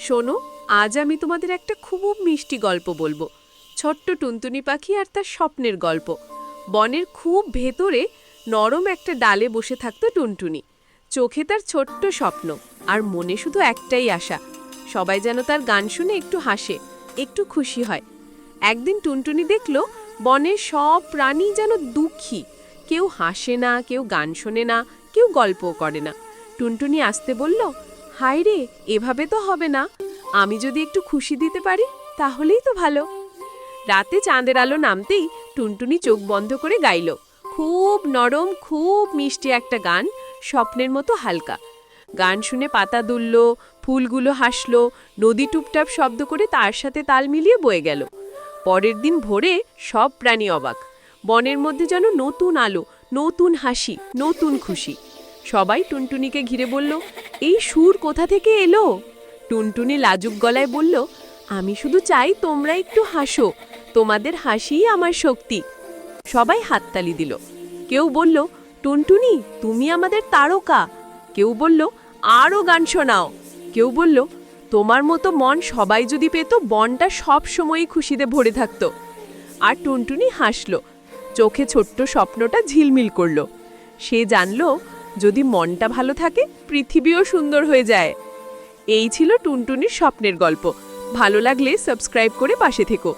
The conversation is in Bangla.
শোনো, আজ আমি তোমাদের একটা খুব মিষ্টি গল্প বলবো। ছোট্ট টুনটুনি পাখি আর তার স্বপ্নের গল্প। বনের খুব ভেতরে নরম একটা ডালে বসে থাকতো টুনটুনি। চোখে তার ছোট্ট স্বপ্ন, আর মনে শুধু একটাই আশা, সবাই যেন তার গান শুনে একটু হাসে, একটু খুশি হয়। একদিন টুনটুনি দেখলো বনের সব প্রাণী যেন দুঃখী। কেউ হাসে না, কেউ গান শোনে না, কেউ গল্পও করে না। টুনটুনি আসতে বলল, হায় রে, এভাবে তো হবে না। আমি যদি একটু খুশি দিতে পারি তাহলেই তো ভালো। রাতে চাঁদের আলো নামতেই টুনটুনি চোখ বন্ধ করে গাইল, খুব নরম, খুব মিষ্টি একটা গান, স্বপ্নের মতো হালকা। গান শুনে পাতা দুলল, ফুলগুলো হাসলো, নদী টুপটাপ শব্দ করে তার সাথে তাল মিলিয়ে বয়ে গেল। পরের দিন ভোরে সব প্রাণী অবাক। বনের মধ্যে যেন নতুন আলো, নতুন হাসি, নতুন খুশি। সবাই টুনটুনিকে ঘিরে বলল, এই সুর কোথা থেকে এলো? টুনটুনি লাজুক গলায় বলল, আমি শুধু চাই তোমরা একটু হাসো, তোমাদের হাসিই আমার শক্তি। সবাই হাততালি দিল। কেউ বলল, টুনটুনি তুমি আমাদের তারকা। কেউ বলল, আরও গান শোনাও। কেউ বলল, তোমার মতো মন সবাই যদি পেত, বনটা সব সময়ই খুশিতে ভরে থাকতো। আর টুনটুনি হাসল, চোখে ছোট্ট স্বপ্নটা ঝিলমিল করল। সে জানল, যদি মনটা ভালো থাকে পৃথিবীও সুন্দর হয়ে যায়। এই ছিল টুনটুনির স্বপ্নের গল্প। ভালো লাগলে সাবস্ক্রাইব করে পাশে থেকো।